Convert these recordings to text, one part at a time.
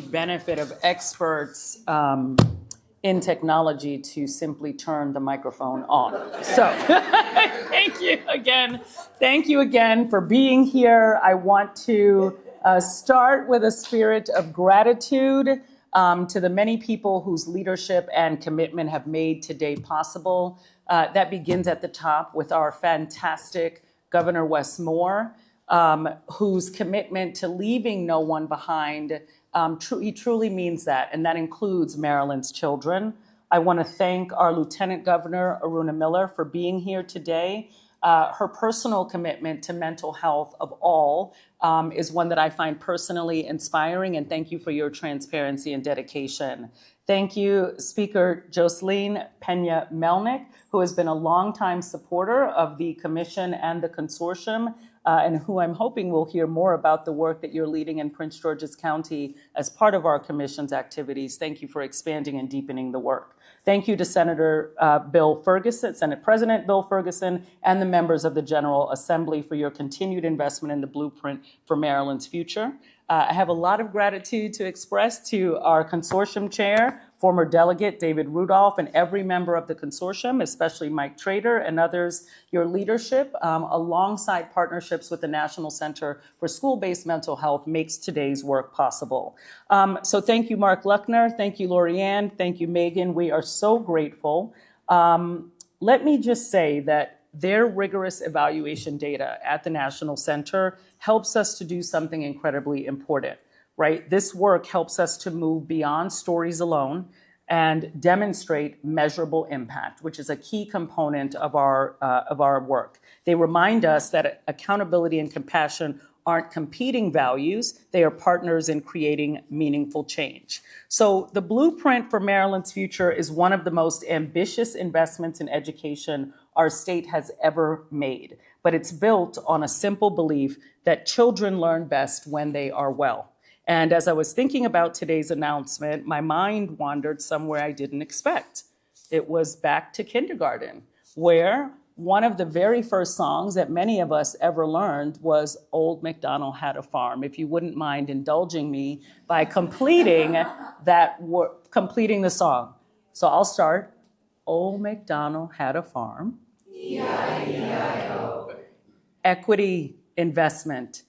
benefit of experts in technology to simply turn the microphone on. So thank you again. Thank you again for being here. I want to start with a spirit of gratitude to the many people whose leadership and commitment have made today possible. That begins at the top with our fantastic Governor Wes Moore, whose commitment to leaving no one behind, he truly means that, and that includes Maryland's children. I want to thank our Lieutenant Governor, Aruna Miller, for being here today. Her personal commitment to mental health of all is one that I find personally inspiring, and thank you for your transparency and dedication. Thank you, Speaker Jocelyn Pena-Melnick, who has been a longtime supporter of the commission and the consortium, and who I'm hoping will hear more about the work that you're leading in Prince George's County as part of our commission's activities. Thank you for expanding and deepening the work. Thank you to Senator Bill Ferguson, Senate President Bill Ferguson, and the members of the General Assembly for your continued investment in the blueprint for Maryland's future. I have a lot of gratitude to express to our consortium chair, former delegate David Rudolph, and every member of the consortium, especially Mike Trader and others. Your leadership, alongside partnerships with the National Center for School-Based Mental Health, makes today's work possible. So thank you, Mark Luckner. Thank you, Lorianne. Thank you, Megan. We are so grateful. Let me just say that their rigorous evaluation data at the National Center helps us to do something incredibly important, right? This work helps us to move beyond stories alone and demonstrate measurable impact, which is a key component of our work. They remind us that accountability and compassion aren't competing values, they are partners in creating meaningful change. So the blueprint for Maryland's future is one of the most ambitious investments in education our state has ever made, but it's built on a simple belief that children learn best when they are well. And as I was thinking about today's announcement, my mind wandered somewhere I didn't expect. It was back to kindergarten, where one of the very first songs that many of us ever learned was Old MacDonald Had a Farm. If you wouldn't mind indulging me by completing the song. So I'll start. Old MacDonald had a farm. E-I-E-I-O. Equity, investment,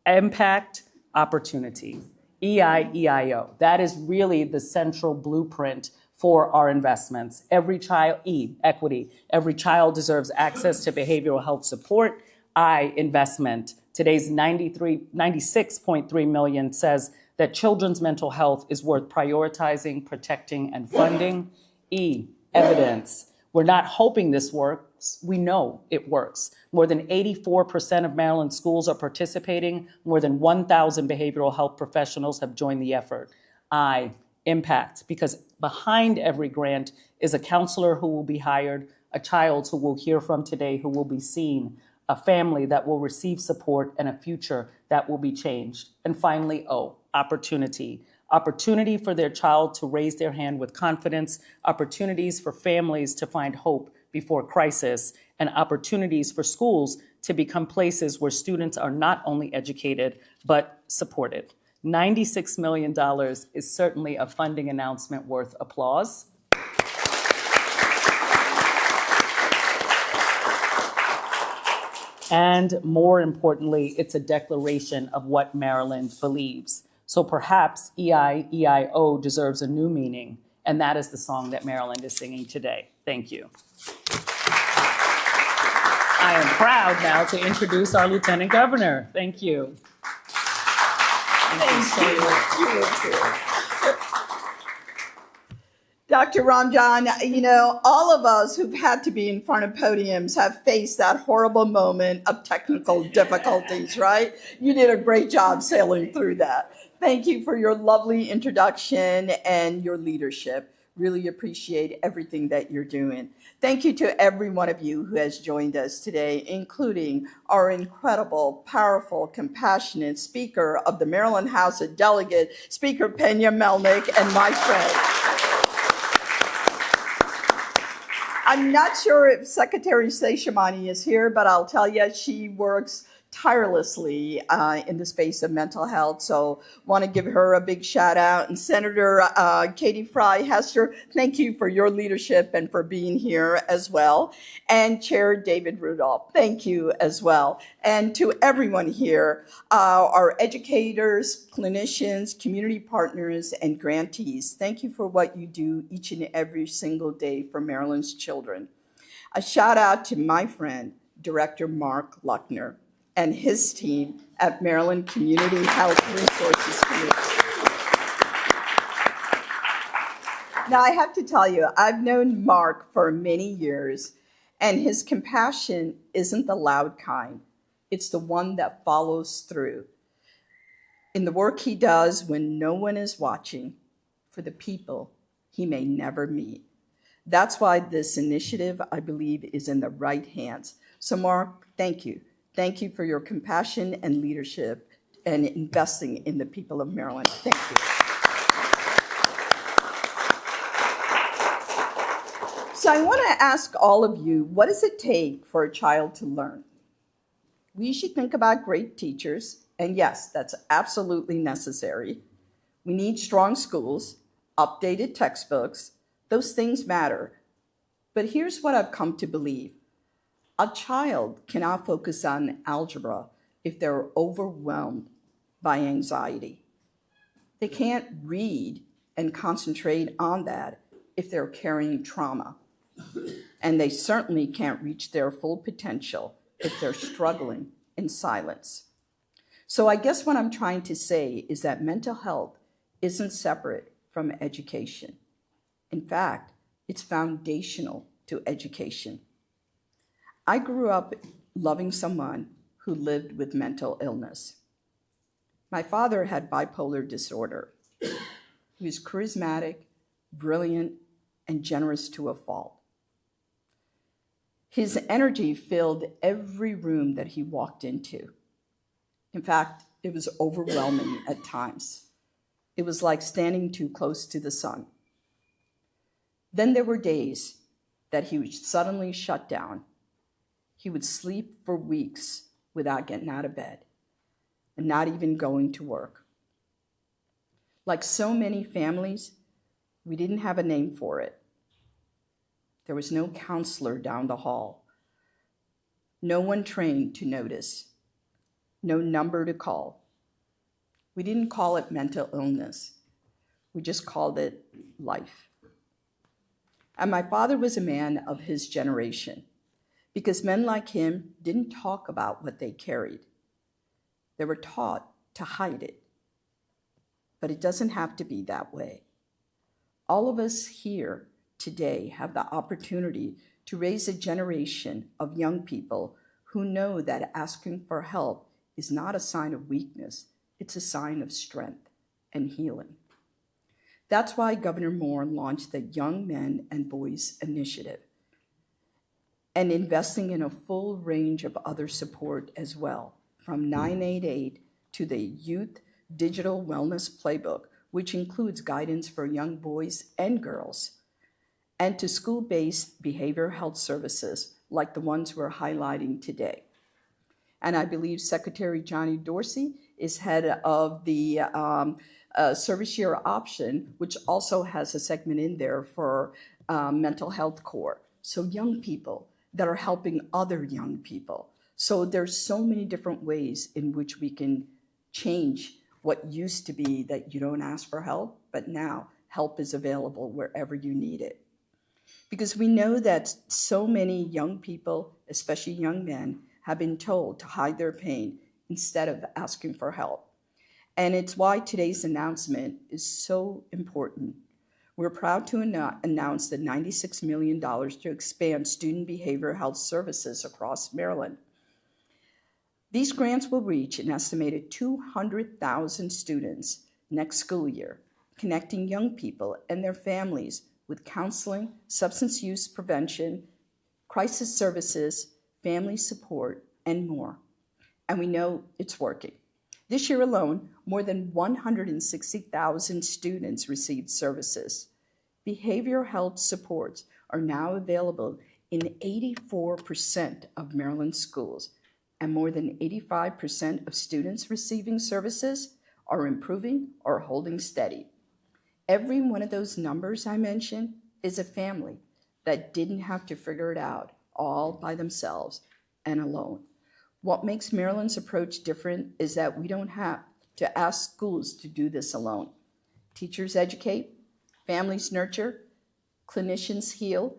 impact, opportunity. E-I-E-I-O. That is really the central blueprint for our investments. Every child, E, equity. Every child deserves access to behavioral health support. I, investment. Today's 96.3 million says that children's mental health is worth prioritizing, protecting, and funding. E, evidence. We're not hoping this works. We know it works. More than 84% of Maryland schools are participating. More than 1,000 behavioral health professionals have joined the effort. I, impact, because behind every grant is a counselor who will be hired, a child who we'll hear from today who will be seen, a family that will receive support, and a future that will be changed. And finally, O, opportunity. Opportunity for their child to raise their hand with confidence, opportunities for families to find hope before crisis, and opportunities for schools to become places where students are not only educated, but supported. $96 million is certainly a funding announcement worth applause. And more importantly, it's a declaration of what Maryland believes. So perhaps E-I-E-I-O deserves a new meaning, and that is the song that Maryland is singing today. Thank you. I am proud now to introduce our Lieutenant Governor. Thank you. Thank you. Dr. Ramjan, you know, all of us who've had to be in front of podiums have faced that horrible moment of technical difficulties, right? You did a great job sailing through that. Thank you for your lovely introduction and your leadership. Really appreciate everything that you're doing. Thank you to every one of you who has joined us today, including our incredible, powerful, compassionate Speaker of the Maryland House of Delegates, Speaker Pena-Melnick, and my friend. I'm not sure if Secretary Seishamani is here, but I'll tell you, she works tirelessly in the space of mental health. So want to give her a big shout out. And Senator Katie Fry Hester, thank you for your leadership and for being here as well. And Chair David Rudolph, thank you as well. And to everyone here, our educators, clinicians, community partners, and grantees, thank you for what you do each and every single day for Maryland's children. A shout out to my friend, Director Mark Luckner, and his team at Maryland Community Health Resources Committee. Now, I have to tell you, I've known Mark for many years, and his compassion isn't the loud kind. It's the one that follows through in the work he does when no one is watching for the people he may never meet. That's why this initiative, I believe, is in the right hands. So Mark, thank you. Thank you for your compassion and leadership and investing in the people of Maryland. Thank you. So I want to ask all of you, what does it take for a child to learn? We should think about great teachers, and yes, that's absolutely necessary. We need strong schools, updated textbooks. Those things matter. But here's what I've come to believe. A child cannot focus on algebra if they're overwhelmed by anxiety. They can't read and concentrate on that if they're carrying trauma. And they certainly can't reach their full potential if they're struggling in silence. So I guess what I'm trying to say is that mental health isn't separate from education. In fact, it's foundational to education. I grew up loving someone who lived with mental illness. My father had bipolar disorder. He was charismatic, brilliant, and generous to a fault. His energy filled every room that he walked into. In fact, it was overwhelming at times. It was like standing too close to the sun. Then there were days that he would suddenly shut down. He would sleep for weeks without getting out of bed and not even going to work. Like so many families, we didn't have a name for it. There was no counselor down the hall, no one trained to notice, no number to call. We didn't call it mental illness. We just called it life. And my father was a man of his generation because men like him didn't talk about what they carried. They were taught to hide it. But it doesn't have to be that way. All of us here today have the opportunity to raise a generation of young people who know that asking for help is not a sign of weakness, it's a sign of strength and healing. That's why Governor Moore launched the Young Men and Boys Initiative and investing in a full range of other support as well, from 988 to the Youth Digital Wellness Playbook, which includes guidance for young boys and girls, and to school-based behavioral health services like the ones we're highlighting today. And I believe Secretary Johnny Dorsey is head of the service year option, which also has a segment in there for mental health core. So young people that are helping other young people. So there's so many different ways in which we can change what used to be that you don't ask for help, but now help is available wherever you need it. Because we know that so many young people, especially young men, have been told to hide their pain instead of asking for help. And it's why today's announcement is so important. We're proud to announce the $96 million to expand student behavioral health services across Maryland. These grants will reach an estimated 200,000 students next school year, connecting young people and their families with counseling, substance use prevention, crisis services, family support, and more. And we know it's working. This year alone, more than 160,000 students received services. Behavioral health supports are now available in 84% of Maryland schools. and more than 85% of students receiving services are improving or holding steady. Every one of those numbers I mentioned is a family that didn't have to figure it out all by themselves and alone. What makes Maryland's approach different is that we don't have to ask schools to do this alone. Teachers educate, families nurture, clinicians heal,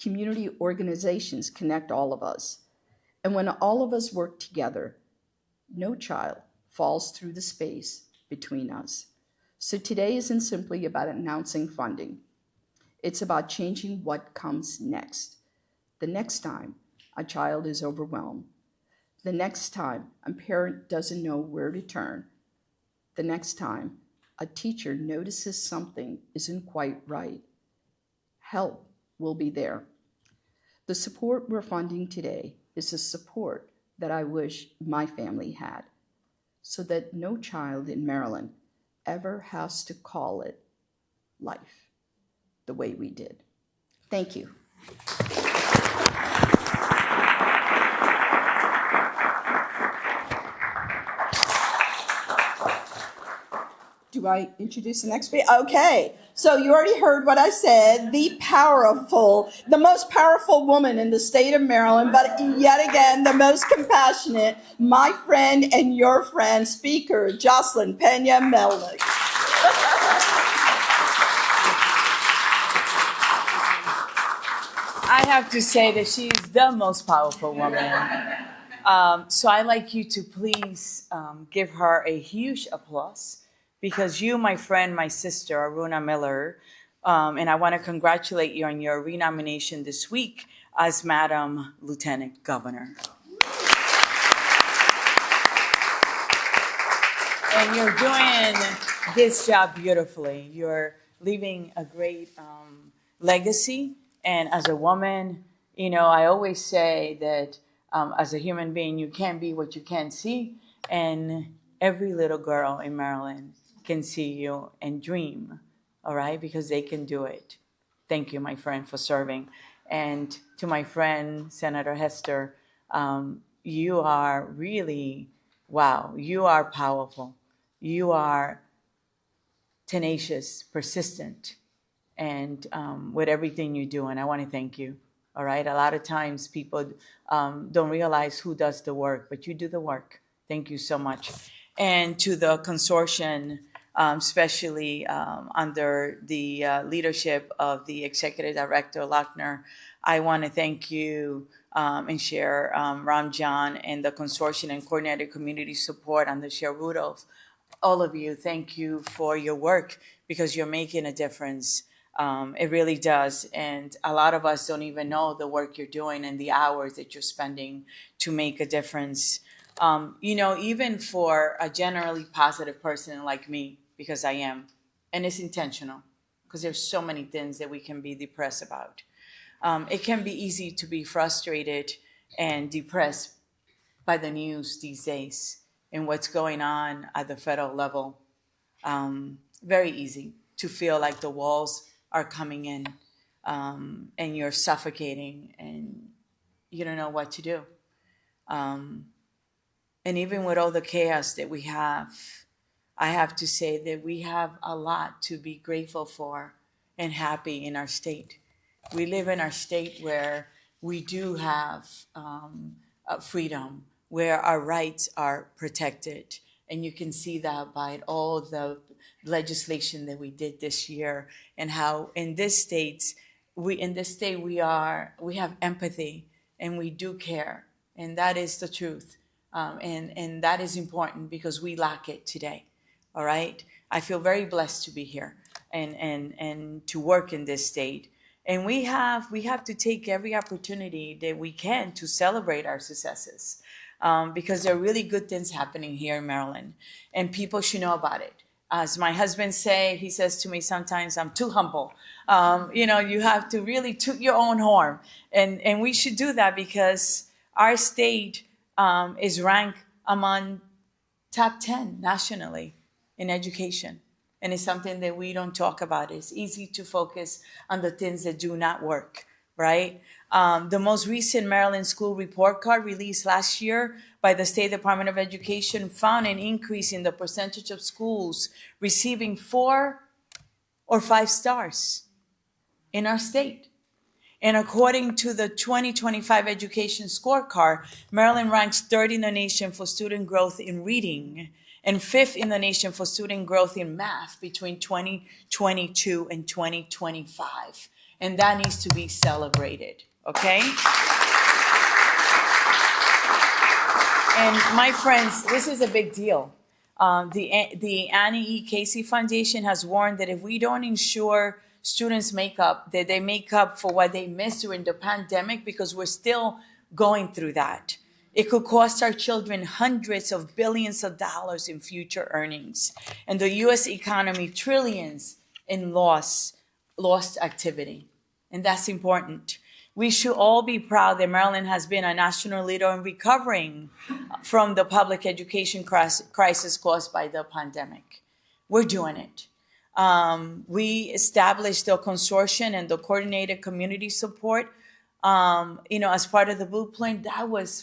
community organizations connect all of us. And when all of us work together, no child falls through the space between us. So today isn't simply about announcing funding. It's about changing what comes next. The next time a child is overwhelmed, the next time a parent doesn't know where to turn, the next time a teacher notices something isn't quite right, help will be there. The support we're funding today is the support that I wish my family had, so that no child in Maryland ever has to call it life the way we did. Thank you. Do I introduce the next speaker? Okay, so you already heard what I said. The most powerful woman in the state of Maryland, but yet again, the most compassionate, my friend and your friend, Speaker Jocelyn Pena-Melnick. I have to say that she is the most powerful woman. So I'd like you to please give her a huge applause, because you, my friend, my sister, Aruna Miller, and I want to congratulate you on your renomination this week as Madam Lieutenant Governor. And you're doing this job beautifully. You're leaving a great legacy. And as a woman, you know, I always say that as a human being, you can't be what you can't see. And every little girl in Maryland can see you and dream, all right? Because they can do it. Thank you, my friend, for serving. And to my friend, Senator Hester, you are really, wow, you are powerful. You are tenacious, persistent, and with everything you do. And I want to thank you, all right? A lot of times people don't realize who does the work, but you do the work. Thank you so much. And to the consortium, especially under the leadership of the Executive Director, Lochner, I want to thank you and share Ram John and the consortium and coordinated community support under Chair Rudolph. All of you, thank you for your work, because you're making a difference. It really does. And a lot of us don't even know the work you're doing and the hours that you're spending to make a difference. You know, even for a generally positive person like me, because I am, and it's intentional, because there's so many things that we can be depressed about. It can be easy to be frustrated and depressed by the news these days and what's going on at the federal level. Very easy to feel like the walls are coming in and you're suffocating and you don't know what to do. And even with all the chaos that we have, I have to say that we have a lot to be grateful for and happy in our state. We live in our state where we do have freedom, where our rights are protected. And you can see that by all the legislation that we did this year, and how in this state we have empathy and we do care, and that is the truth. And that is important because we lack it today. All right. I feel very blessed to be here and to work in this state. And we have to take every opportunity that we can to celebrate our successes, because there are really good things happening here in Maryland, and people should know about it. As my husband he says to me sometimes, I'm too humble. You know, you have to really toot your own horn, and we should do that because our state is ranked among top 10 nationally in education. And it's something that we don't talk about. It's easy to focus on the things that do not work, right? The most recent Maryland school report card released last year by the State Department of Education found an increase in the percentage of schools receiving 4 or 5 stars in our state. And according to the 2025 Education Scorecard, Maryland ranks 3rd in the nation for student growth in reading and 5th in the nation for student growth in math between 2022 and 2025. And that needs to be celebrated, okay? And my friends, this is a big deal. The Annie E. Casey Foundation has warned that if we don't ensure students that they make up for what they missed during the pandemic, because we're still going through that, it could cost our children hundreds of billions of dollars in future earnings, and the U.S. economy trillions in lost activity. And that's important. We should all be proud that Maryland has been a national leader in recovering from the public education crisis caused by the pandemic. We're doing it. We established the consortium and the coordinated community support, as part of the blueprint. That was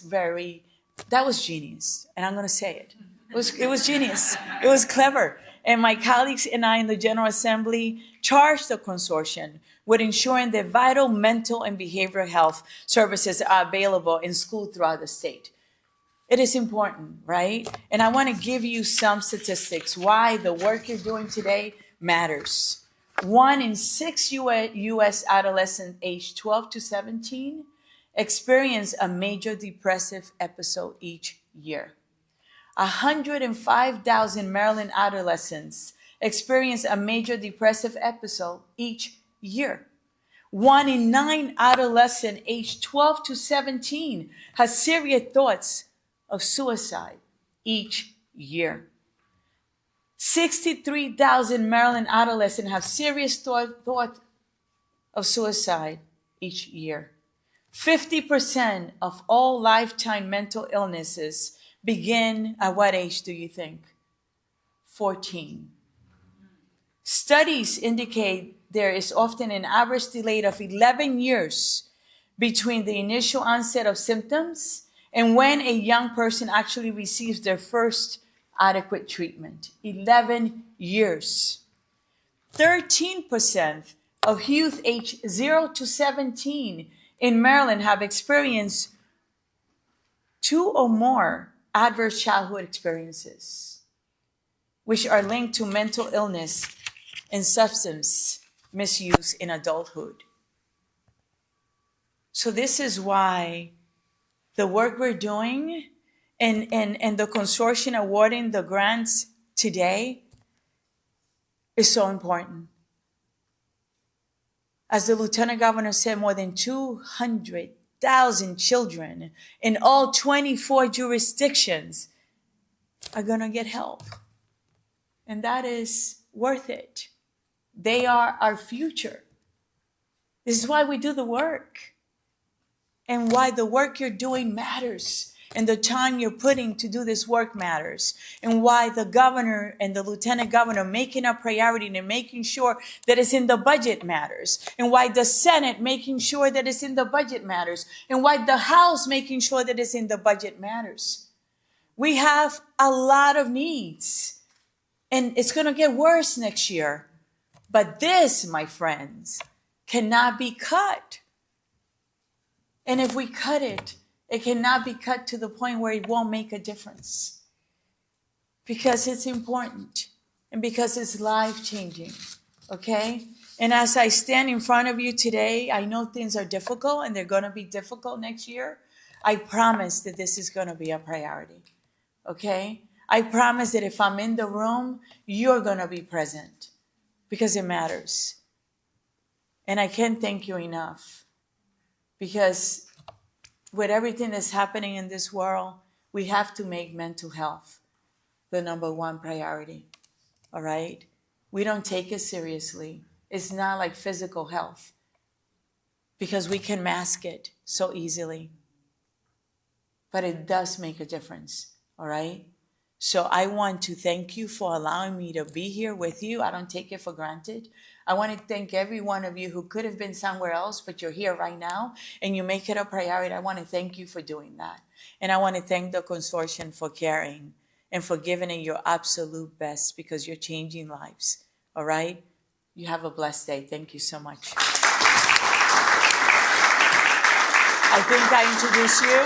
genius. And I'm going to say it. It was genius. It was clever. And my colleagues and I in the General Assembly charged the consortium with ensuring that vital mental and behavioral health services are available in schools throughout the state. It is important, right? And I want to give you some statistics why the work you're doing today matters. 1 in 6 U.S. adolescents aged 12 to 17 experience a major depressive episode each year. 105,000 Maryland adolescents experience a major depressive episode each year. 1 in 9 adolescents aged 12 to 17 has serious thoughts of suicide each year. 63,000 Maryland adolescents have serious thought of suicide each year. 50% of all lifetime mental illnesses begin at what age do you think? 14. Studies indicate there is often an average delay of 11 years between the initial onset of symptoms and when a young person actually receives their first adequate treatment. 11 years. 13% of youth aged 0 to 17 in Maryland have experienced 2 or more adverse childhood experiences, which are linked to mental illness and substance misuse in adulthood. So this is why the work we're doing and the consortium awarding the grants today is so important. As the Lieutenant Governor said, more than 200,000 children in all 24 jurisdictions are going to get help. And that is worth it. They are our future. This is why we do the work, and why the work you're doing matters, and the time you're putting to do this work matters, and why the governor and the lieutenant governor making a priority and making sure that it's in the budget matters, and why the Senate making sure that it's in the budget matters, and why the House making sure that it's in the budget matters. We have a lot of needs, and it's going to get worse next year. But this, my friends, cannot be cut. And if we cut it, it cannot be cut to the point where it won't make a difference. Because it's important and because it's life-changing, okay? And as I stand in front of you today, I know things are difficult and they're going to be difficult next year. I promise that this is going to be a priority, okay? I promise that if I'm in the room, you're going to be present because it matters. And I can't thank you enough, because with everything that's happening in this world, we have to make mental health the number one priority, all right? We don't take it seriously. It's not like physical health, because we can mask it so easily. But it does make a difference, all right? So I want to thank you for allowing me to be here with you. I don't take it for granted. I want to thank every one of you who could have been somewhere else, but you're here right now and you make it a priority. I want to thank you for doing that. And I want to thank the consortium for caring and for giving it your absolute best, because you're changing lives. All right? You have a blessed day. Thank you so much. I think I introduced you.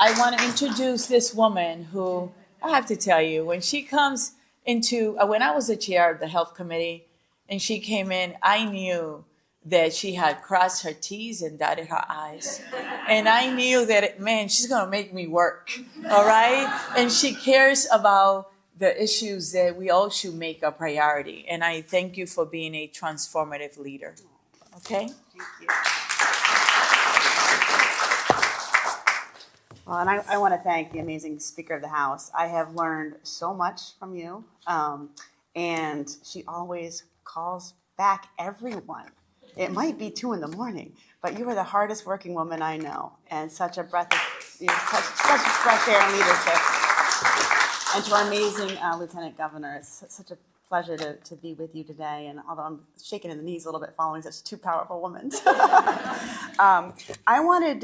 I want to introduce this woman who, I have to tell you, when she comes into, when I was the chair of the health committee and she came in, I knew that she had crossed her T's and dotted her I's. And I knew that, man, she's going to make me work, all right? And she cares about the issues that we all should make a priority. And I thank you for being a transformative leader, okay? Thank you. Well, and I want to thank the amazing Speaker of the House. I have learned so much from you, and she always calls back everyone. It might be 2 a.m, but you are the hardest working woman I know, and such a breath of, such fresh air and leadership. And to our amazing Lieutenant Governor, it's such a pleasure to be with you today. And although I'm shaking in the knees a little bit following such two powerful women, I wanted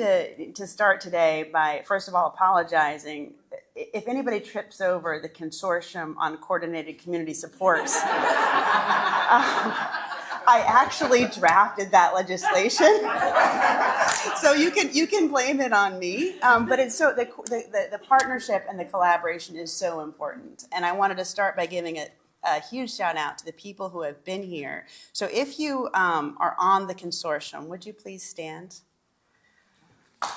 to start today by, first of all, apologizing. If anybody trips over the Consortium on Coordinated Community Supports, I actually drafted that legislation, so you can blame it on me. But it's so the partnership and the collaboration is so important, and I wanted to start by giving a huge shout out to the people who have been here. So if you are on the consortium, would you please stand? And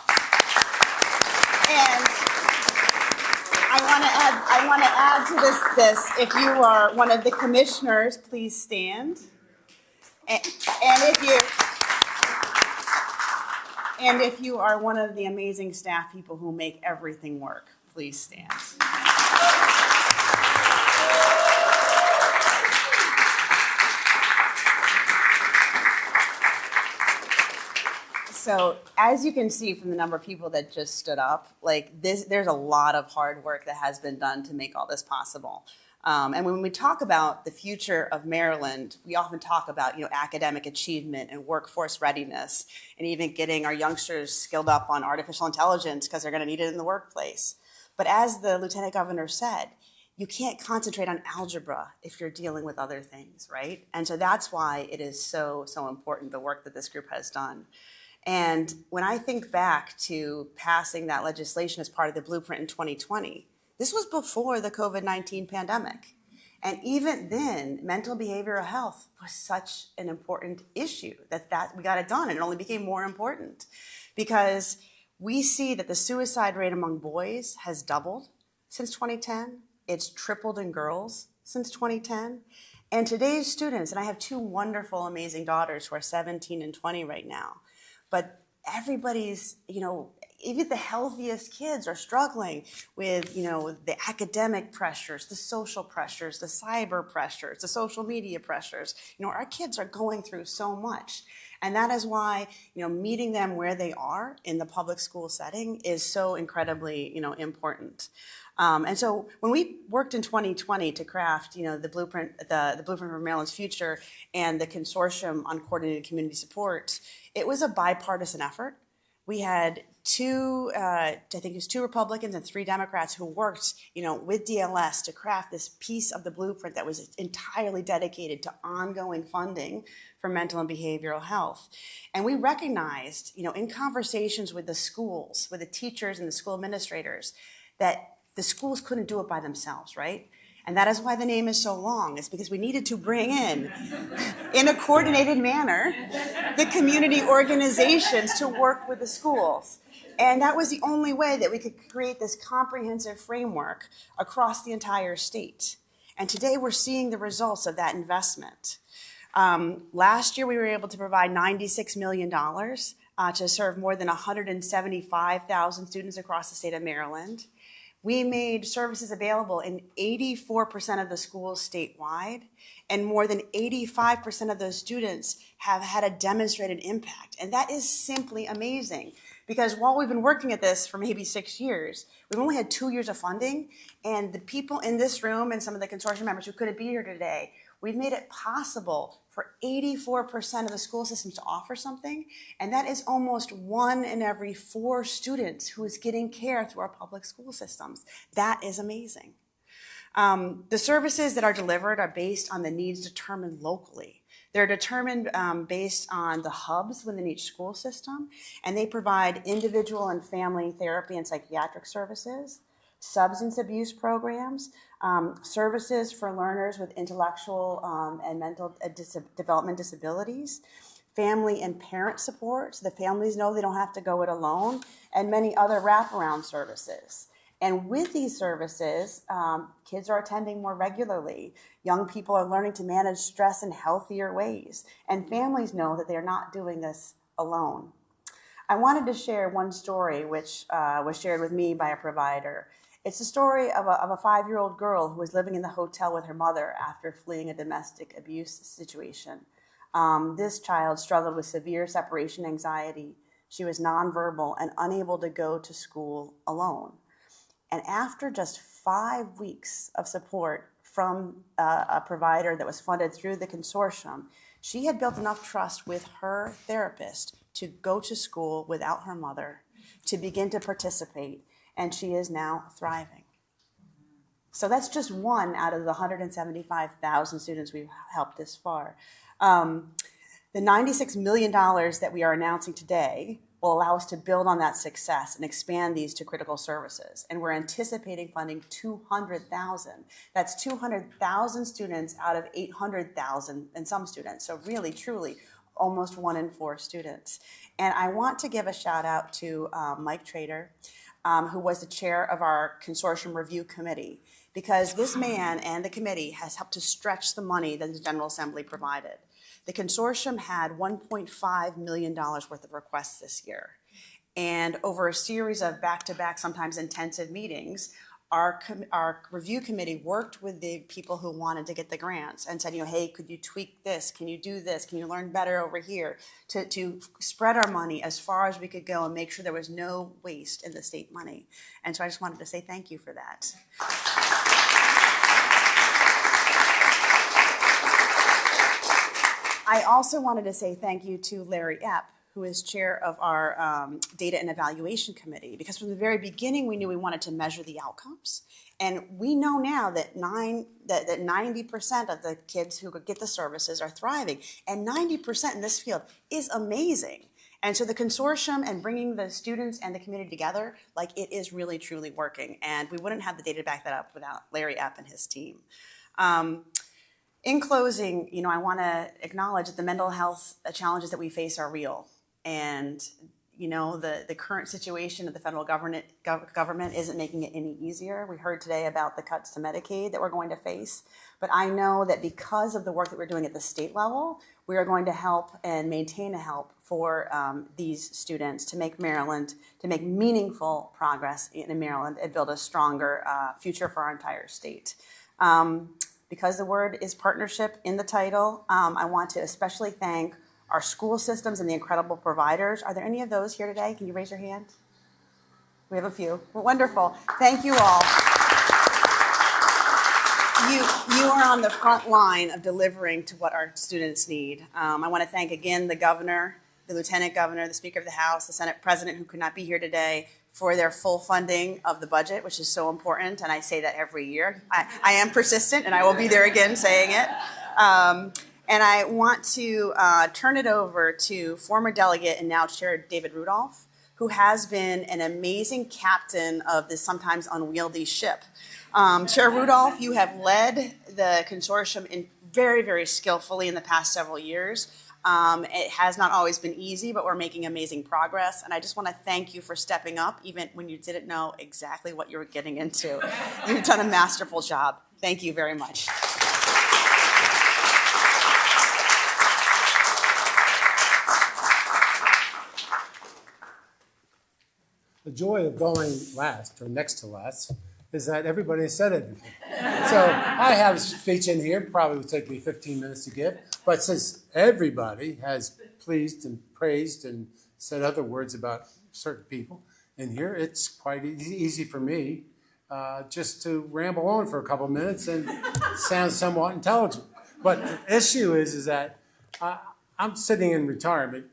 I want to add to this. If you are one of the commissioners, please stand. And if you are one of the amazing staff people who make everything work, please stand. So as you can see from the number of people that just stood up, there's a lot of hard work that has been done to make all this possible. And when we talk about the future of Maryland, we often talk about, academic achievement and workforce readiness, and even getting our youngsters skilled up on artificial intelligence because they're going to need it in the workplace. But as the Lieutenant Governor said, you can't concentrate on algebra if you're dealing with other things, right? And so that's why it is so important, the work that this group has done. And when I think back to passing that legislation as part of the blueprint in 2020, this was before the COVID-19 pandemic. And even then, mental behavioral health was such an important issue that we got it done, and it only became more important because we see that the suicide rate among boys has doubled since 2010. It's tripled in girls since 2010. And today's students, and I have two wonderful, amazing daughters who are 17 and 20 right now, but everybody's, even the healthiest kids are struggling with, the academic pressures, the social pressures, the cyber pressures, the social media pressures. Our kids are going through so much. And that is why, meeting them where they are in the public school setting is so incredibly, important. And so when we worked in 2020 to craft, the blueprint for Maryland's future and the Consortium on Coordinated Community Support, it was a bipartisan effort. We had two Republicans and 3 Democrats who worked, with DLS to craft this piece of the blueprint that was entirely dedicated to ongoing funding for mental and behavioral health. And we recognized, in conversations with the schools, with the teachers and the school administrators, that the schools couldn't do it by themselves, right? And that is why the name is so long. It's because we needed to bring in a coordinated manner, the community organizations to work with the schools. And that was the only way that we could create this comprehensive framework across the entire state. And today we're seeing the results of that investment. Last year, we were able to provide $96 million to serve more than 175,000 students across the state of Maryland. We made services available in 84% of the schools statewide, And more than 85% of those students have had a demonstrated impact. And that is simply amazing. Because while we've been working at this for maybe 6 years, we've only had 2 years of funding. And the people in this room and some of the consortium members who couldn't be here today, we've made it possible for 84% of the school systems to offer something. And that is almost 1 in every 4 students who is getting care through our public school systems. That is amazing. The services that are delivered are based on the needs determined locally. They're determined based on the hubs within each school system, and they provide individual and family therapy and psychiatric services, substance abuse programs, services for learners with intellectual and mental development disabilities, family and parent support, so the families know they don't have to go it alone, and many other wraparound services. And with these services, kids are attending more regularly. Young people are learning to manage stress in healthier ways. And families know that they're not doing this alone. I wanted to share one story which was shared with me by a provider. It's a story of a 5-year-old girl who was living in the hotel with her mother after fleeing a domestic abuse situation. This child struggled with severe separation anxiety. She was nonverbal and unable to go to school alone. And after just 5 weeks of support from a provider that was funded through the consortium, she had built enough trust with her therapist to go to school without her mother, to begin to participate, and she is now thriving. So that's just one out of the 175,000 students we've helped this far. The $96 million that we are announcing today will allow us to build on that success and expand these to critical services. And we're anticipating funding 200,000. That's 200,000 students out of 800,000 and some students. So really, truly, almost 1 in 4 students. And I want to give a shout out to Mike Trader, who was the chair of our consortium review committee, because this man and the committee has helped to stretch the money that the General Assembly provided. The consortium had $1.5 million worth of requests this year. And over a series of back-to-back, sometimes intensive meetings, our review committee worked with the people who wanted to get the grants and said, hey, could you tweak this? Can you do this? Can you learn better over here? To spread our money as far as we could go and make sure there was no waste in the state money. And so I just wanted to say thank you for that. I also wanted to say thank you to Larry Epp, who is chair of our Data and Evaluation Committee, because from the very beginning we knew we wanted to measure the outcomes. And we know now that 90% of the kids who get the services are thriving, and 90% in this field is amazing. And so the consortium and bringing the students and the community together, it is really, truly working. And we wouldn't have the data to back that up without Larry Epp and his team. In closing, I want to acknowledge that the mental health challenges that we face are real. And, the current situation of the federal government isn't making it any easier. We heard today about the cuts to Medicaid that we're going to face. But I know that because of the work that we're doing at the state level, we are going to help and maintain a help for these students to make meaningful progress in Maryland and build a stronger future for our entire state. Because the word is partnership in the title, I want to especially thank our school systems and the incredible providers. Are there any of those here today? Can you raise your hand? We have a few. Well, wonderful. Thank you all. You are on the front line of delivering to what our students need. I want to thank again the governor, the lieutenant governor, the Speaker of the House, the Senate President who could not be here today, for their full funding of the budget, which is so important, and I say that every year. I am persistent, and I will be there again saying it. And I want to turn it over to former delegate and now Chair David Rudolph, who has been an amazing captain of this sometimes unwieldy ship. Chair Rudolph, you have led the consortium very, very skillfully in the past several years. It has not always been easy, but we're making amazing progress. And I just want to thank you for stepping up, even when you didn't know exactly what you were getting into. You've done a masterful job. Thank you very much. The joy of going last or next to last is that everybody said everything. So I have a speech in here, probably would take me 15 minutes to give. But since everybody has pleased and praised and said other words about certain people in here, it's quite easy for me just to ramble on for a couple minutes and sound somewhat intelligent. But the issue is that I'm sitting in retirement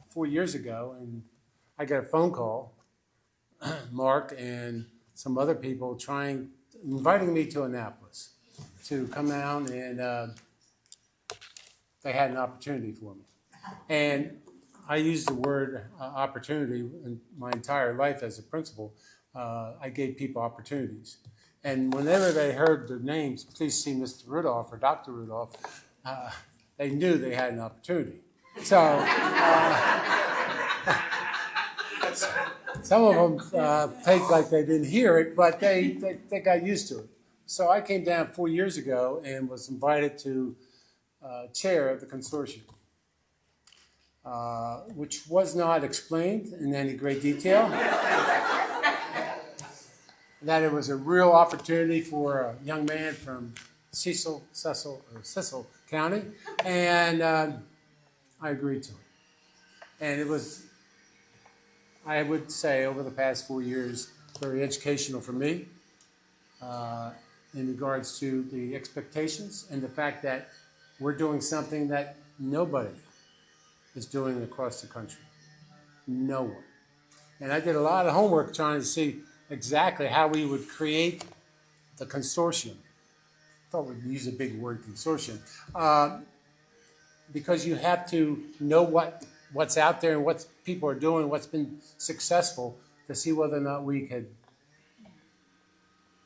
4 years ago, and I got a phone call, Mark and some other people inviting me to Annapolis to come down, and they had an opportunity for me. And I use the word opportunity in my entire life as a principal. I gave people opportunities. And whenever they heard the names, please see Mr. Rudolph or Dr. Rudolph, they knew they had an opportunity. So some of them faked like they didn't hear it, but they got used to it. So I came down 4 years ago and was invited to chair of the consortium, which was not explained in any great detail. That it was a real opportunity for a young man from Cecil County, and I agreed to it. And it was, I would say, over the past 4 years, very educational for me in regards to the expectations and the fact that we're doing something that nobody is doing across the country. No one. And I did a lot of homework trying to see exactly how we would create the consortium. I thought we'd use a big word, consortium, because you have to know what's out there and what people are doing, what's been successful, to see whether or not we could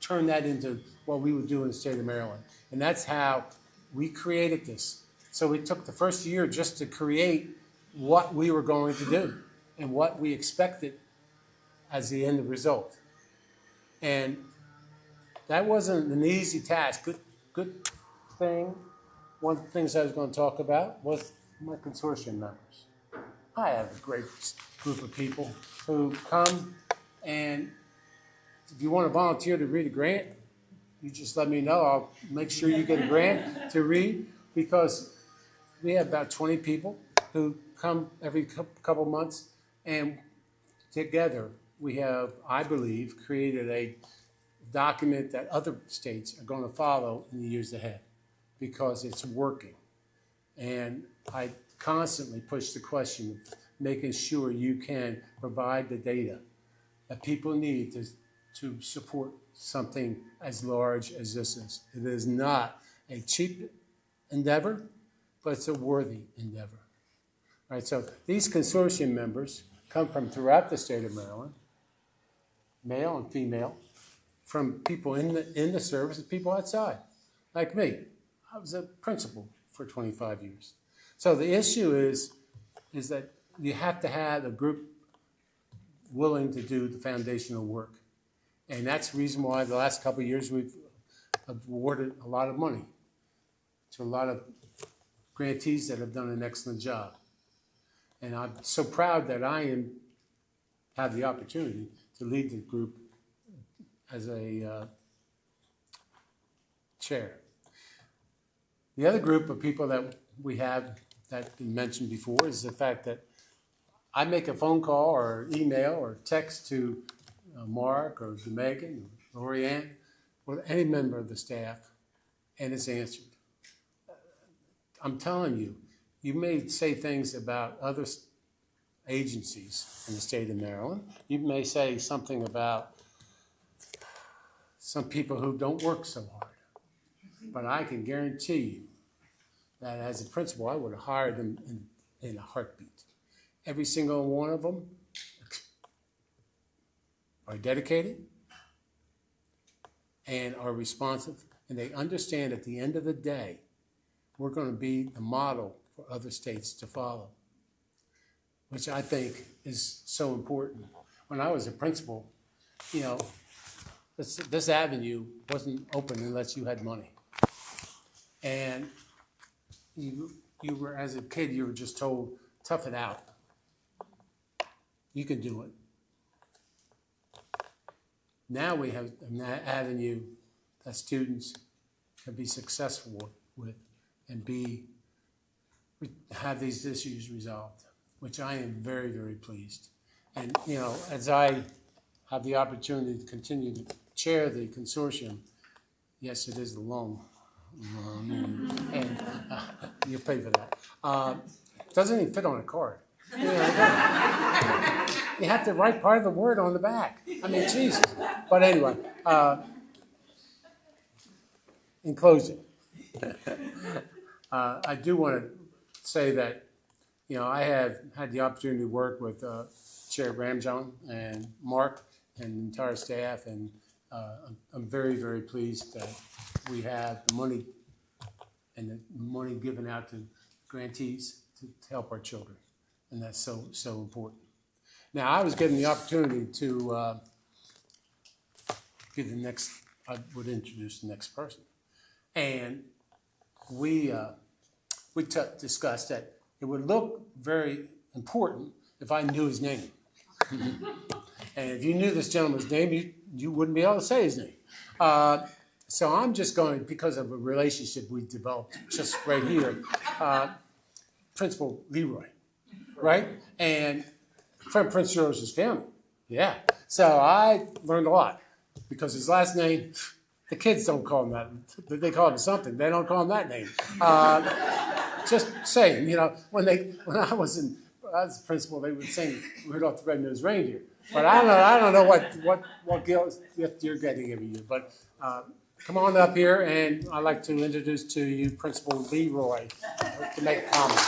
turn that into what we would do in the state of Maryland. And that's how we created this. So we took the first year just to create what we were going to do and what we expected as the end result. And that wasn't an easy task. Good thing. One of the things I was going to talk about was my consortium members. I have a great group of people who come, and if you want to volunteer to read a grant, you just let me know. I'll make sure you get a grant to read, because we have about 20 people who come every couple months, and together we have, I believe, created a document that other states are going to follow in the years ahead, because it's working. And I constantly push the question of making sure you can provide the data that people need to support something as large as this is. It is not a cheap endeavor, but it's a worthy endeavor. All right, so these consortium members come from throughout the state of Maryland, male and female, from people in the service and people outside, like me. I was a principal for 25 years. So the issue is that you have to have a group willing to do the foundational work. And that's the reason why the last couple of years we've awarded a lot of money to a lot of grantees that have done an excellent job. And I'm so proud that I have the opportunity to lead the group as a chair. The other group of people that we have that been mentioned before is the fact that I make a phone call or email or text to Mark or to Megan or Lorianne or any member of the staff, and it's answered. I'm telling you, you may say things about other agencies in the state of Maryland. You may say something about some people who don't work so hard. But I can guarantee you that as a principal, I would have hired them in a heartbeat. Every single one of them are dedicated and are responsive, and they understand at the end of the day, we're going to be the model for other states to follow, which I think is so important. When I was a principal, this avenue wasn't open unless you had money. And you were, as a kid, you were just told, tough it out. You can do it. Now we have an avenue that students can be successful with and have these issues resolved, which I am very, very pleased. And, you know, as I have the opportunity to continue to chair the consortium, yes, it is long, and you pay for that. It doesn't even fit on a card. You know, you have to write part of the word on the back. I mean, Jesus. But anyway, in closing, I do want to say that, you know, I have had the opportunity to work with Chair Ramjohn and Mark and the entire staff, and I'm very, very pleased that we have the money and the money given out to grantees to help our children, and that's so, so important. Now, I was given the opportunity to I would introduce the next person. And we discussed that it would look very important if I knew his name. And if you knew this gentleman's name, you wouldn't be able to say his name. So I'm just going, because of a relationship we developed just right here, Principal Leroy, right? And from Prince George's family, yeah. So I learned a lot because his last name, the kids don't call him that. They call him something. They don't call him that name. Just saying, you know, when I was principal, they would sing Rudolph the Red-Nosed Reindeer. But I don't know what gift you're getting every year. But come on up here, and I'd like to introduce to you Principal Leroy to make a comment.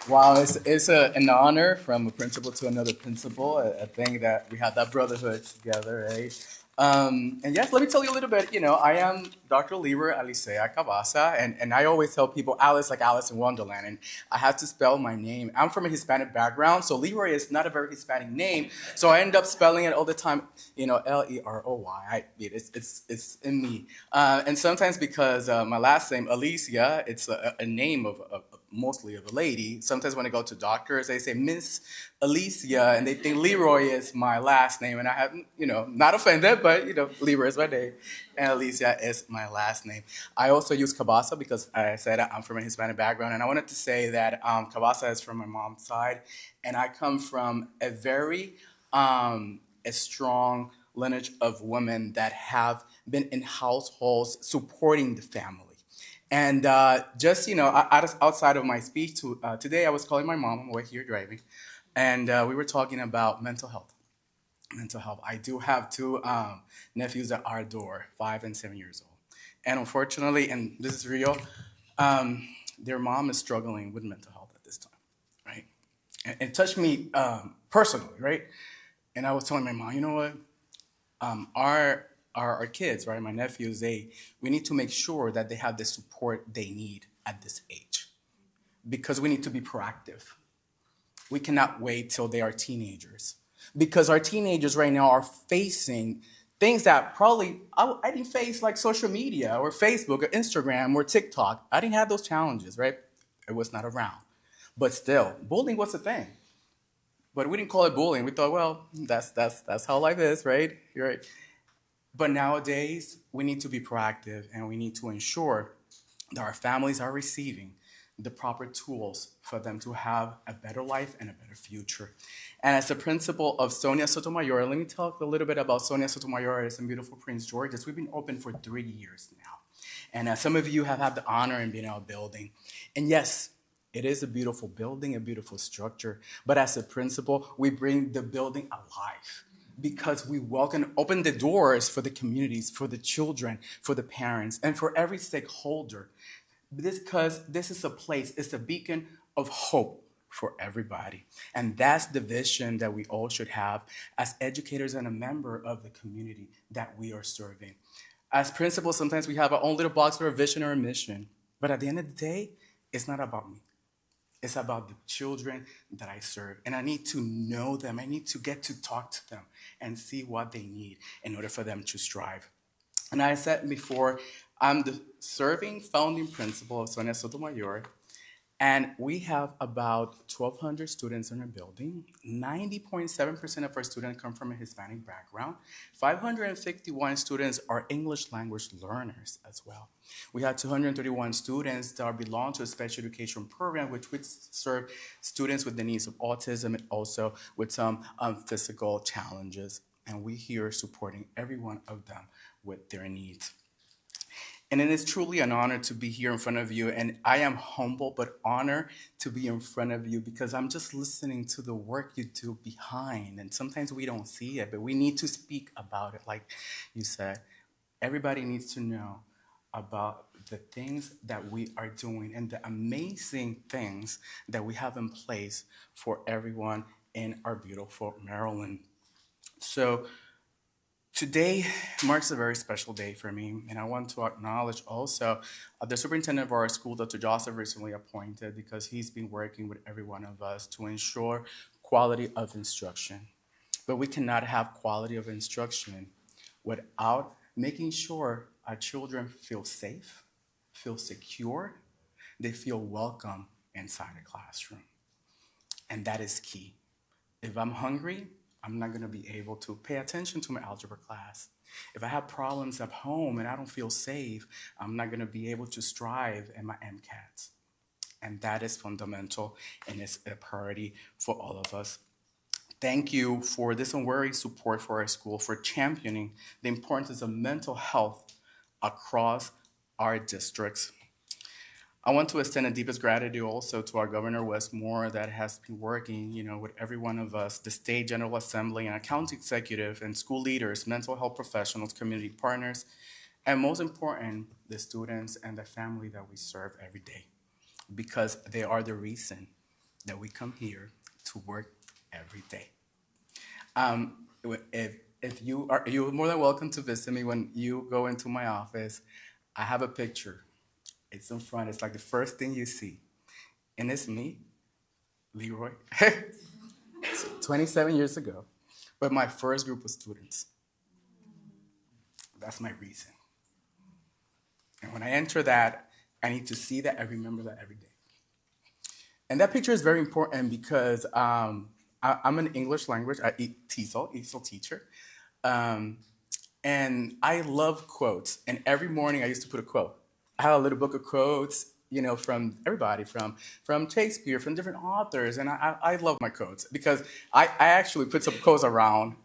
Wow, it's an honor from a principal to another principal. I think that we have that brotherhood together, right? And yes, let me tell you a little bit. You know, I am Dr. Leroy Alicea Cavasa, and I always tell people Alice like Alice in Wonderland, and I have to spell my name. I'm from a Hispanic background, so Leroy is not a very Hispanic name, so I end up spelling it all the time, you know, Leroy. It's in me. And sometimes because my last name, Alicia, it's a name of mostly of a lady. Sometimes when I go to doctors, they say Miss Alicia, and they think Leroy is my last name, and I have, you know, not offended, but, you know, Leroy is my name, and Alicia is my last name. I also use Cabasa because I said I'm from a Hispanic background, and I wanted to say that Cabasa is from my mom's side, and I come from a very a strong lineage of women that have been in households supporting the family. And just, you know, outside of my speech today, I was calling my mom. We're here driving. And we were talking about mental health. Mental health. I do have two nephews that are 5 and 7 years old. And unfortunately, and this is real, their mom is struggling with mental health at this time, right? And it touched me personally, right? And I was telling my mom, you know what? Our kids, right, my nephews, we need to make sure that they have the support they need at this age, because we need to be proactive. We cannot wait till they are teenagers, because our teenagers right now are facing things that probably I didn't face, like social media or Facebook or Instagram or TikTok. I didn't have those challenges, right? It was not around. But still, bullying was a thing. But we didn't call it bullying. We thought, well, that's how life is, right? You're right. But nowadays, we need to be proactive, and we need to ensure that our families are receiving the proper tools for them to have a better life and a better future. And as a principal of Sonia Sotomayor, let me talk a little bit about Sonia Sotomayor. It's in beautiful Prince George's. We've been open for 3 years now. And some of you have had the honor in being in our building. And yes, it is a beautiful building, a beautiful structure. But as a principal, we bring the building alive, because we open the doors for the communities, for the children, for the parents, and for every stakeholder. Because this is a place, it's a beacon of hope for everybody. And that's the vision that we all should have as educators and a member of the community that we are serving. As principals, sometimes we have our own little box for a vision or a mission. But at the end of the day, it's not about me. It's about the children that I serve. And I need to know them. I need to get to talk to them and see what they need in order for them to strive. And I said before, I'm the serving founding principal of Sonia Sotomayor. And we have about 1,200 students in our building. 90.7% of our students come from a Hispanic background. 551 students are English language learners as well. We have 231 students that belong to a special education program, which would serve students with the needs of autism and also with some physical challenges. And we here supporting every one of them with their needs. And it is truly an honor to be here in front of you. And I am humble but honored to be in front of you because I'm just listening to the work you do behind. And sometimes we don't see it, but we need to speak about it. Like you said, everybody needs to know about the things that we are doing and the amazing things that we have in place for everyone in our beautiful Maryland. So today marks a very special day for me, and I want to acknowledge also the superintendent of our school, Dr. Joseph, recently appointed, because he's been working with every one of us to ensure quality of instruction. But we cannot have quality of instruction without making sure our children feel safe, feel secure, they feel welcome inside a classroom. And that is key. If I'm hungry, I'm not going to be able to pay attention to my algebra class. If I have problems at home and I don't feel safe, I'm not going to be able to strive in my MCATs. And that is fundamental and it's a priority for all of us. Thank you for this unwavering support for our school, for championing the importance of mental health across our districts. I want to extend the deepest gratitude also to our Governor Wes Moore that has been working, with every one of us, the State General Assembly and our county executive and school leaders, mental health professionals, community partners, and most important, the students and the family that we serve every day, because they are the reason that we come here to work every day. If you're more than welcome to visit me when you go into my office. I have a picture. It's in front. It's like the first thing you see. And it's me, Leroy, 27 years ago, with my first group of students. That's my reason. And when I enter that, I need to see that, I remember that every day. And that picture is very important because I'm an English language ESOL teacher. And I love quotes. And every morning I used to put a quote. I have a little book of quotes, from everybody, from Shakespeare, from different authors. And I love my quotes because I actually put some quotes around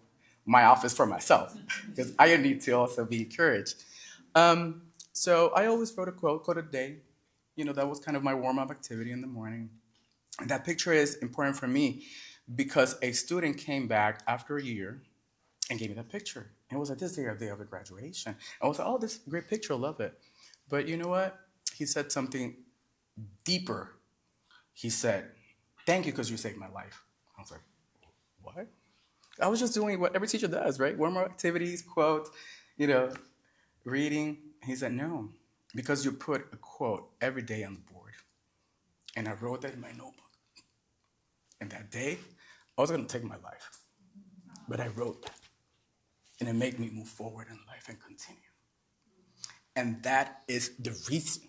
my office for myself because I need to also be encouraged. So I always wrote a quote a day. That was kind of my warm-up activity in the morning. And that picture is important for me because a student came back after a year and gave me that picture. And it was like this day of the graduation. I was like, oh, this is a great picture, I love it. But you know what? He said something deeper. He said, thank you because you saved my life. I was like, what? I was just doing what every teacher does, right? Warm-up activities, quote, reading. He said, no, because you put a quote every day on the board. And I wrote that in my notebook. And that day, I was going to take my life. But I wrote that. And it made me move forward in life and continue. And that is the reason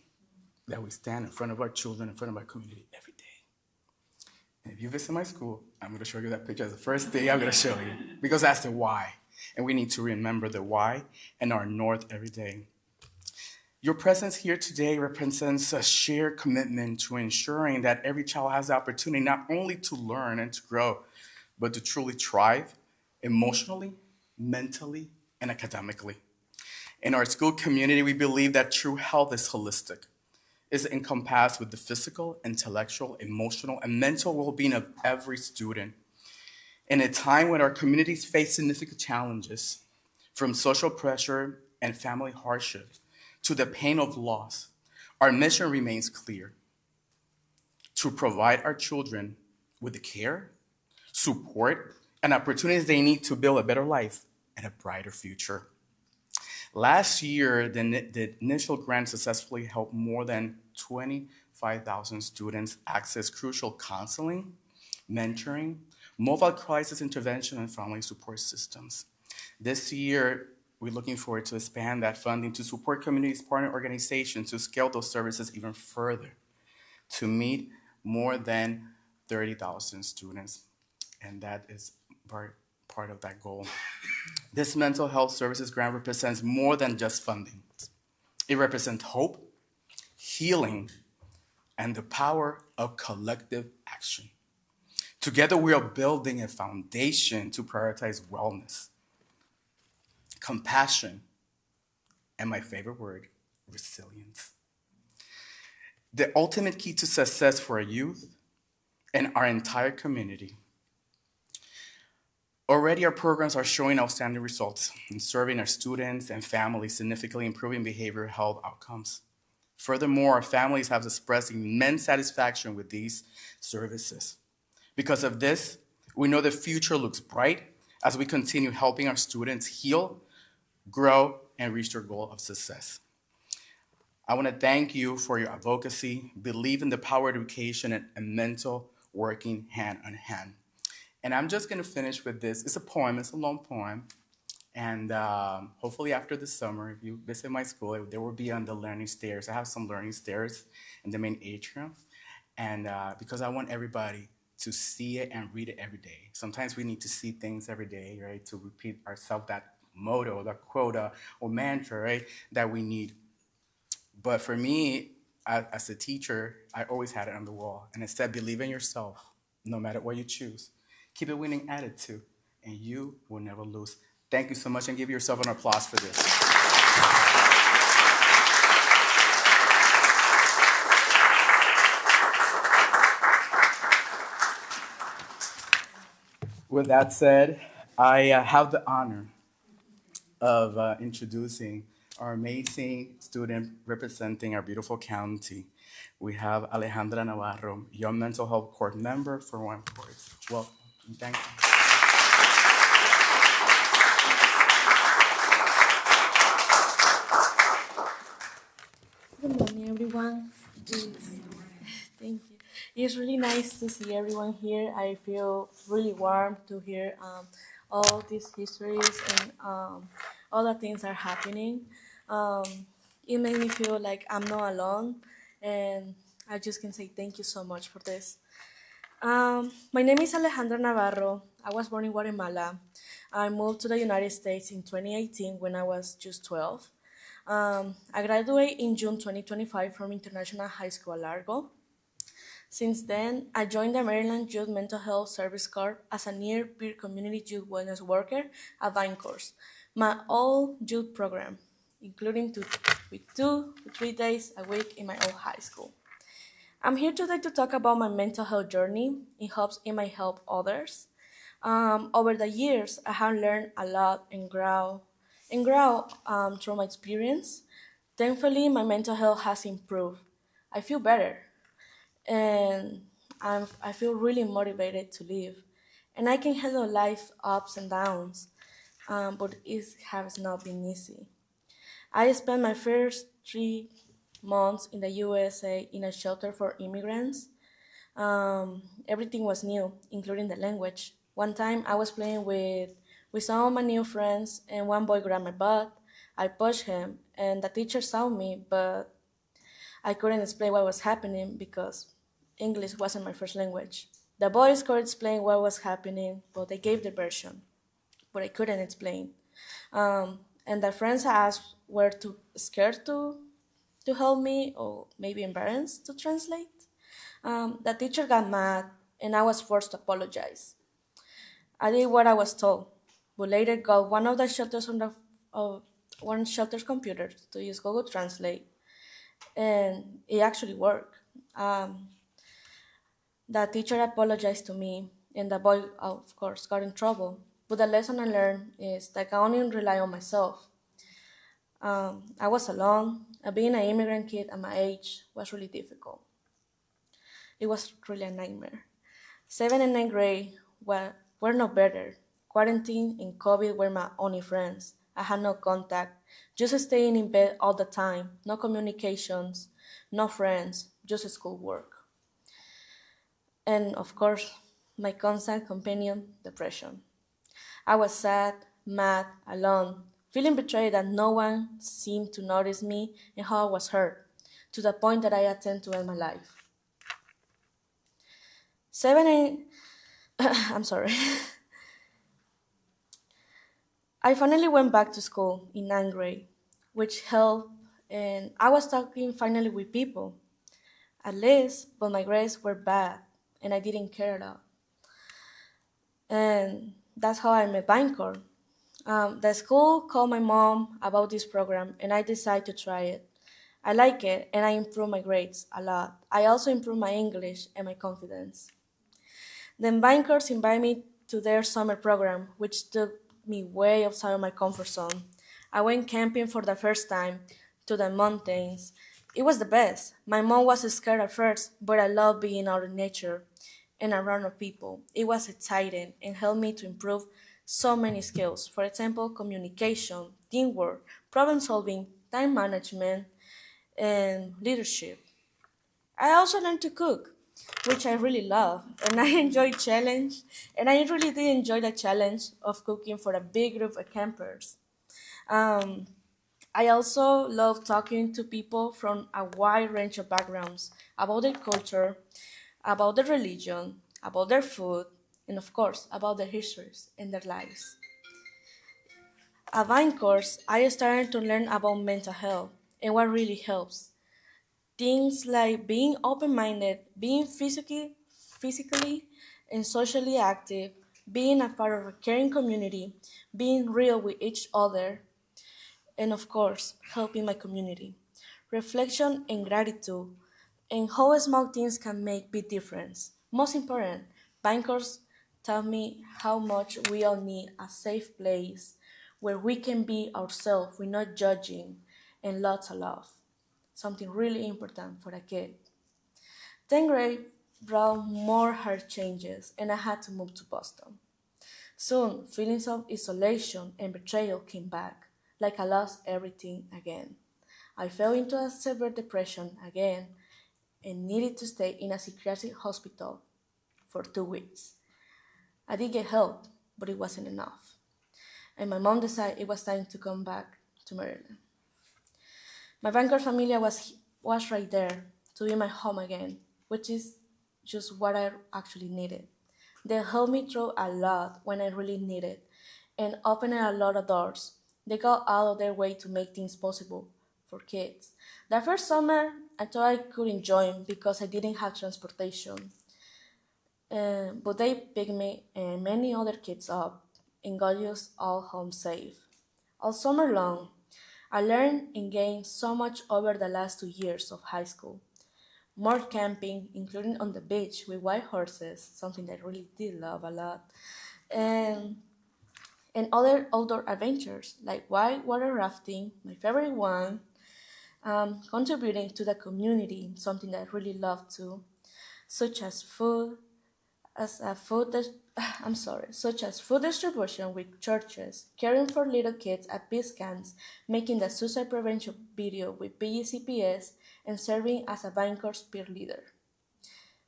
that we stand in front of our children, in front of our community every day. And if you visit my school, I'm going to show you that picture as the first thing I'm going to show you, because that's the why. And we need to remember the why and our north every day. Your presence here today represents a shared commitment to ensuring that every child has the opportunity not only to learn and to grow, but to truly thrive emotionally, mentally, and academically. In our school community, we believe that true health is holistic. It's encompassed with the physical, intellectual, emotional, and mental well-being of every student. In a time when our communities face significant challenges, from social pressure and family hardship to the pain of loss, our mission remains clear: to provide our children with the care, support, and opportunities they need to build a better life and a brighter future. Last year, the initial grant successfully helped more than 25,000 students access crucial counseling, mentoring, mobile crisis intervention, and family support systems. This year, we're looking forward to expand that funding to support communities, partner organizations to scale those services even further, to meet more than 30,000 students, and that is part of that goal. This mental health services grant represents more than just funding. It represents hope, healing, and the power of collective action. Together, we are building a foundation to prioritize wellness, compassion, and my favorite word, resilience. The ultimate key to success for our youth and our entire community. Already, our programs are showing outstanding results in serving our students and families, significantly improving behavioral health outcomes. Furthermore, our families have expressed immense satisfaction with these services. Because of this, we know the future looks bright as we continue helping our students heal, grow, and reach their goal of success. I want to thank you for your advocacy, believe in the power of education and mental working hand in hand. And I'm just going to finish with this. It's a poem, it's a long poem. And hopefully after the summer, if you visit my school, there will be on the learning stairs. I have some learning stairs in the main atrium. And because I want everybody to see it and read it every day. Sometimes we need to see things every day, right? To repeat ourselves that motto, that quota, or mantra, right? That we need. But for me, as a teacher, I always had it on the wall. And it said, believe in yourself, no matter what you choose. Keep a winning attitude, and you will never lose. Thank you so much, and give yourself an applause for this. With that said, I have the honor of introducing our amazing student representing our beautiful county. We have Alejandra Navarro, Young Mental Health Court member for One Voice. Welcome, and thank you. Good morning, everyone. Thank you. It's really nice to see everyone here. I feel really warm to hear all these histories and all the things are happening. Um, it made me feel like I'm not alone, and I just can say thank you so much for this. My name is Alejandra Navarro. I was born in Guatemala. I moved to the United States in 2018 when I was just 12. I graduated in June 2025 from International High School Largo. Since then, I joined the Maryland Youth Mental Health Service Corps as a near-peer community youth wellness worker at Vine Course, my all-youth program, including with 2 to 3 days a week in my old high school. I'm here today to talk about my mental health journey. It might help others. Over the years, I have learned a lot and grow through my experience. Thankfully, my mental health has improved. I feel better, and I feel really motivated to live. And I can handle life ups and downs, but it has not been easy. I spent my first 3 months in the USA in a shelter for immigrants. Everything was new, including the language. One time I was playing with some of my new friends, and one boy grabbed my butt. I pushed him, and the teacher saw me, but I couldn't explain what was happening because English wasn't my first language. The boys could explain what was happening, but they gave their version, but I couldn't explain. And the friends I asked were too scared to help me or maybe embarrassed to translate. The teacher got mad, and I was forced to apologize. I did what I was told, but later got one of the shelters one shelter's computers to use Google Translate, and it actually worked. The teacher apologized to me, and the boy, of course, got in trouble. But the lesson I learned is that I only rely on myself. I was alone. Being an immigrant kid at my age was really difficult. It was really a nightmare. 7th and 9th grade were no better. Quarantine and COVID were my only friends. I had no contact, just staying in bed all the time, no communications, no friends, just schoolwork. And of course, my constant companion, depression. I was sad, mad, alone, feeling betrayed that no one seemed to notice me and how I was hurt, to the point that I attempted to end my life. 7 a.m. I'm sorry. I finally went back to school in ninth grade, which helped, and I was talking finally with people, at least, but my grades were bad, and I didn't care at all. And that's how I met Bancor. The school called my mom about this program, and I decided to try it. I like it, and I improved my grades a lot. I also improved my English and my confidence. Then Bankers invited me to their summer program, which took me way outside of my comfort zone. I went camping for the first time to the mountains. It was the best. My mom was scared at first, but I loved being out in nature and around of people. It was exciting and helped me to improve so many skills. For example, communication, teamwork, problem solving, time management, and leadership. I also learned to cook, which I really love, and I enjoy challenge. And I really did enjoy the challenge of cooking for a big group of campers. Um, I also love talking to people from a wide range of backgrounds about their culture, about their religion, about their food, and of course, about their histories and their lives. At Vine course, I started to learn about mental health and what really helps. Things like being open-minded, being physically and socially active, being a part of a caring community, being real with each other, and of course, helping my community. Reflection and gratitude, and how small things can make big difference. Most important, bankers taught me how much we all need a safe place where we can be ourselves without judging, and lots of love. Something really important for a kid. 10th grade brought more hard changes, and I had to move to Boston. Soon, feelings of isolation and betrayal came back, like I lost everything again. I fell into a severe depression again and needed to stay in a psychiatric hospital for 2 weeks. I did get help, but it wasn't enough. And my mom decided it was time to come back to Maryland. My banker family was right there to be my home again, which is just what I actually needed. They helped me through a lot when I really needed and opened a lot of doors. They got out of their way to make things possible for kids. That first summer, I thought I couldn't join because I didn't have transportation. But they picked me and many other kids up and got us all home safe. All summer long, I learned and gained so much over the last 2 years of high school. More camping, including on the beach with white horses, something that I really did love a lot, and, and other outdoor adventures like whitewater rafting, my favorite one, contributing to the community, something that I really love too, such as food, as a food dis- I'm sorry, such as food distribution with churches, caring for little kids at peace camps, making the suicide prevention video with PGCPS, and serving as a banker's peer leader.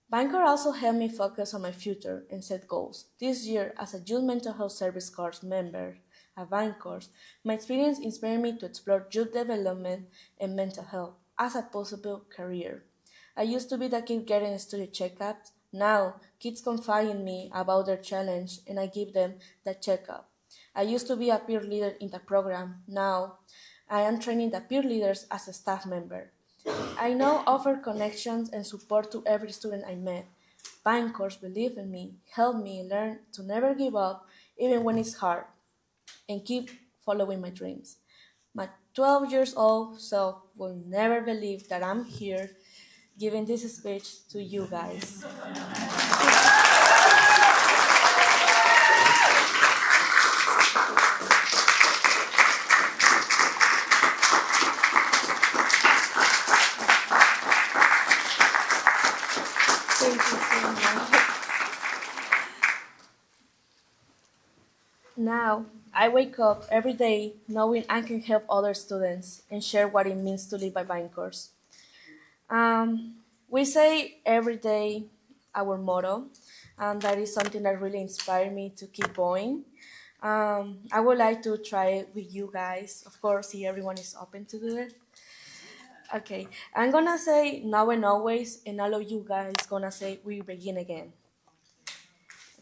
Banker also helped me focus on my future and set goals. This year, as a youth mental health service corps member at Bankers, my experience inspired me to explore youth development and mental health as a possible career. I used to be the kid getting study checkups. Now, kids confide in me about their challenge and I give them the checkup. I used to be a peer leader in the program. Now, I am training the peer leaders as a staff member. I now offer connections and support to every student I met. Bankers believe in me, help me learn to never give up even when it's hard, and keep following my dreams. My 12 years old self will never believe that I'm here giving this speech to you guys. Thank you so much. Now, I wake up every day knowing I can help other students and share what it means to live by Bankers. We say every day our motto, and that is something that really inspired me to keep going. I would like to try it with you guys. Of course, if everyone is open to do it. Okay, I'm gonna say now and always, and all of you guys gonna say we begin again.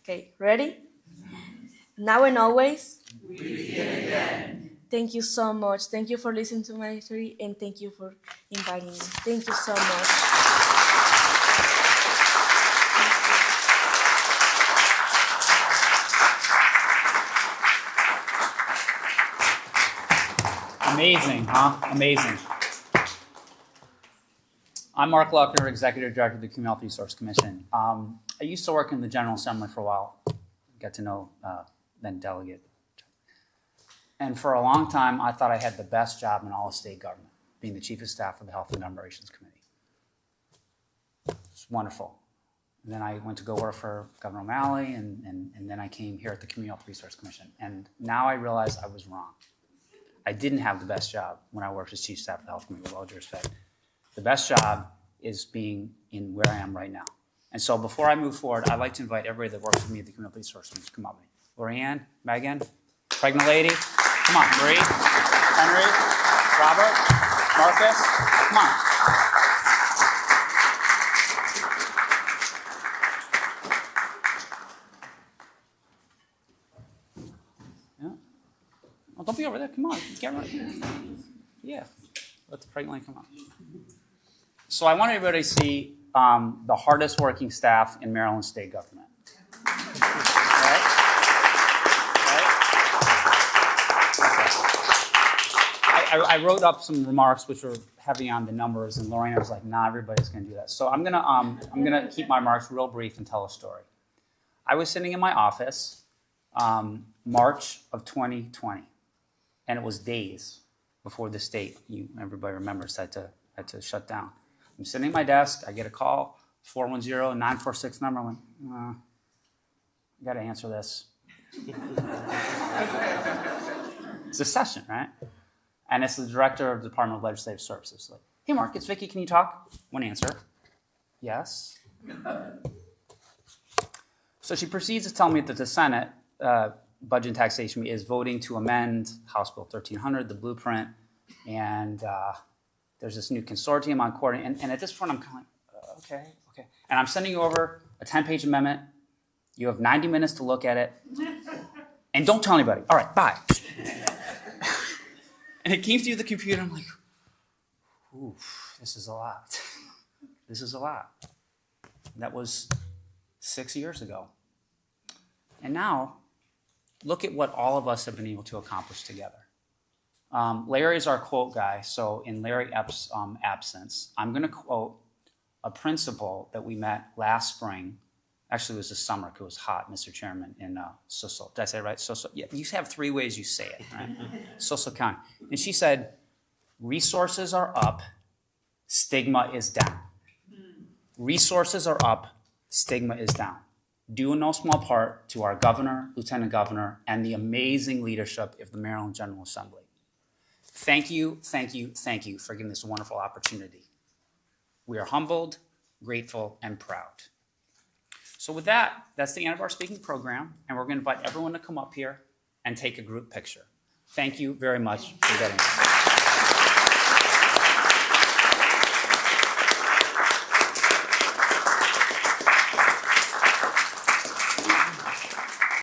Okay, ready? Now and always. Thank you so much. Thank you for listening to my story, and thank you for inviting me. Thank you so much. Amazing, huh? Amazing. I'm Mark Luckner, Executive Director of the Community Health Resource Commission. I used to work in the General Assembly for a while, got to know then delegate. And for a long time, I thought I had the best job in all of state government, being the Chief of Staff for the Health and Government Relations Committee. It's wonderful. And then I went to go work for Governor O'Malley, and then I came here at the Community Health Resource Commission. And now I realize I was wrong. I didn't have the best job when I worked as Chief of Staff for the Health Committee, with all due respect. The best job is being in where I am right now. And so before I move forward, I'd like to invite everybody that works with me at the Community Health Resource Commission to come up with me. Lorianne, Megan, pregnant lady, come on, Marie, Henry, Robert, Marcus, come on. Yeah. Oh, don't be over there, come on, get right. Yeah, let the pregnant lady come on. So I want everybody to see the hardest working staff in Maryland state government. Right? I wrote up some remarks which were heavy on the numbers, and Lorraine was like, "Nah, everybody's going to do that." So I'm gonna keep my remarks real brief and tell a story. I was sitting in my office, March of 2020, and it was days before the state, everybody remembers, had to shut down. I'm sitting at my desk. I get a call, 410-946 number. I'm like, I got to answer this. It's a session, right? And it's the director of the Department of Legislative Services. Like, hey, Mark, it's Vicki. Can you talk? One answer. Yes. So she proceeds to tell me that the Senate Budget and Taxation is voting to amend House Bill 1300, the blueprint, and there's this new consortium on coordinating. And at this point, I'm kind of like, okay. And I'm sending you over a 10-page amendment. You have 90 minutes to look at it. And don't tell anybody. All right, bye. And it came through the computer. I'm like, ooh, this is a lot. This is a lot. That was 6 years ago. And now, look at what all of us have been able to accomplish together. Larry is our quote guy, so in Larry Epps' absence, I'm going to quote a principal that we met last spring. Actually, it was this summer because it was hot, Mr. Chairman, in Cecil. Did I say it right? Cecil. Yeah, you have 3 ways you say it, right? Cecil County. And she said, resources are up, stigma is down. Resources are up, stigma is down. Due in no small part to our governor, lieutenant governor, and the amazing leadership of the Maryland General Assembly. Thank you for giving this wonderful opportunity. We are humbled, grateful, and proud. So with that, that's the end of our speaking program, and we're going to invite everyone to come up here and take a group picture. Thank you very much for getting here.